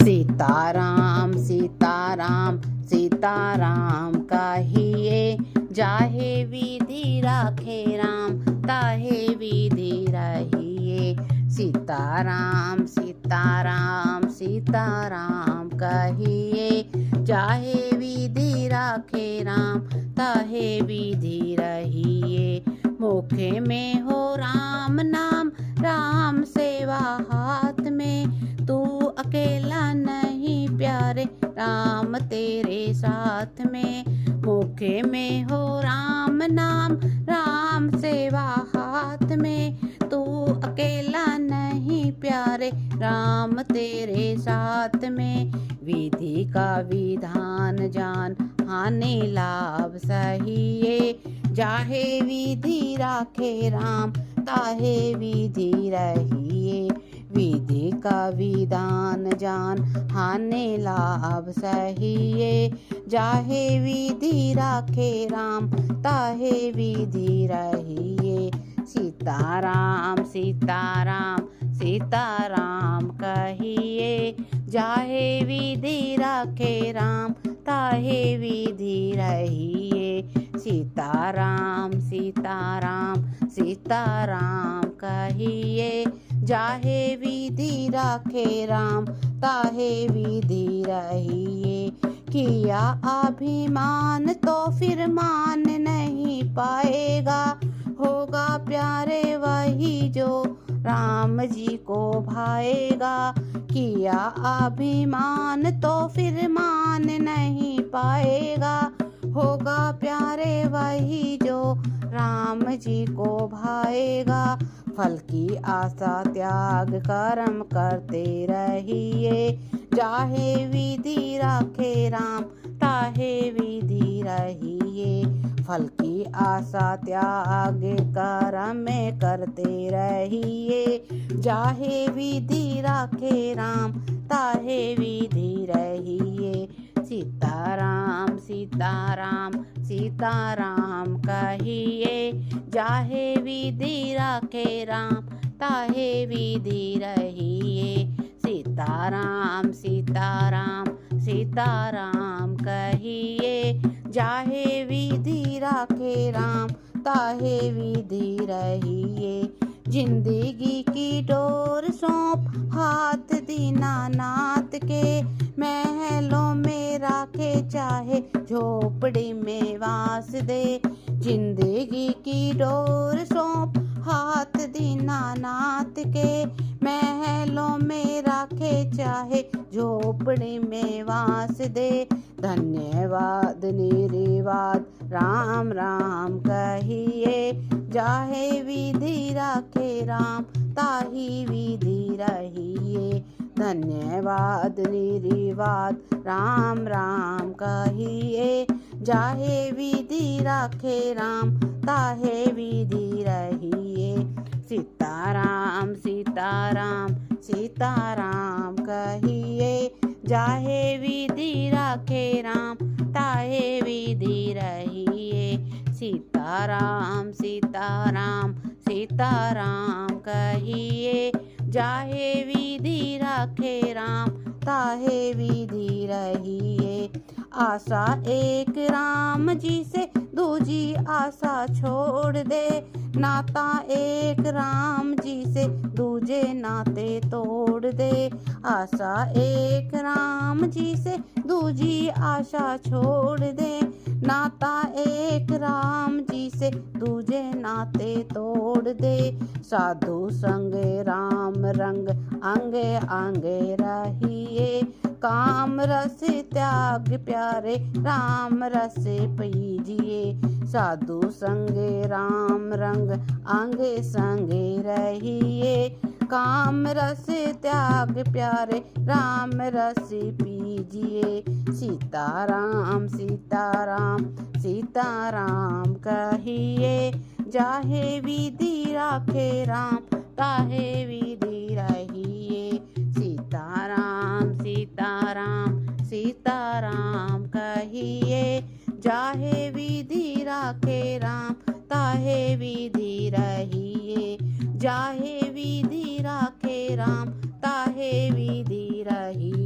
सीताराम सीताराम सीताराम कहिए, जाहे विधि राखे राम ताहे विधि रहिए। सीताराम सीताराम सीताराम कहिए, जाहे विधि राखे राम ताहे विधि रहिए। मुखे में हो राम नाम, राम सेवा हाथ में, तू अकेला नहीं प्यारे राम तेरे साथ में। मुखे में हो राम नाम, राम सेवा हाथ में, तू अकेला नहीं प्यारे राम तेरे साथ में। विधि का विधान जान हानि लाभ सहिए, जाहे विधि राखे राम ताहे विधि रहिए। विधि का विधान जान हानि लाभ सहिए, जाहे विधि राखे राम ताहे विधि रहिए। सीताराम सीताराम सीताराम कहिए, जाहे विधि राखे राम ताहे विधि रहिए। सीताराम सीताराम सीताराम कहिए, जाहे विधि राखे राम ताहे विधि रहिए। किया अभिमान तो फिर मान नहीं पाएगा, होगा प्यारे वही जो राम जी को भाएगा। किया अभिमान तो फिर मान नहीं पाएगा, होगा प्यारे वही जो राम जी को भाएगा। फल की आशा त्याग कर्म करते रहिए, जाहे विधि राखे राम ताहे विधि रहिए। फल की आशा त्याग कर्म करते रहिए, जाहे विधि राखे राम ताहे विधि रहिए। सीताराम सीताराम सीताराम कहिए, जाहे विधि राखे राम ताहे विधि रहिए। सीताराम सीताराम सीताराम कहिए, जाहे विधि राखे राम ताहे विधि रहिए। जिंदगी की डोर सौंप हाथ दीनानाथ के, महलों में राखे चाहे झोपड़ी में वास दे। जिंदगी की डोर सौंप हाथ दीनानाथ के, महलों में राखे चाहे झोपड़ी में वास दे। धन्यवाद निर्वाद राम राम कहिए, जाहे विधि राखे राम ताही विधि रहिए। धन्यवाद निर्वाद राम राम कहिए, जाहे विधि राखे राम ताहे विधि रहिए। सीताराम सीताराम सीताराम कहिए, जाहे विधि राखे राम ताहे विधि रहिए। सीताराम सीताराम सीताराम कहिए, जाहे विधि राखे राम ताहे विधि रहिए। आशा एक राम जी से दूजी आशा छोड़ दे, नाता एक राम जी से दूजे नाते तोड़ दे। आशा एक राम जी से दूजी आशा छोड़ दे, नाता एक राम जी से दूजे नाते तोड़ दे। साधु संग राम रंग अंगे अंगे रहिए, काम रस त्याग प्यारे राम रस पीजिए। साधु संगे राम रंग अंगे संगे रहिए, काम रस त्याग प्यारे राम रस पीजिए। सीताराम सीताराम सीताराम कहिए, जाहे विधि राखे राम ताहे विधि रहिए। सीताराम सीताराम सीताराम कहिए, जाहे विधि राखे राम ताहे विधि रहिए। जाहे विधि राखे राम ताहे विधि रहिए।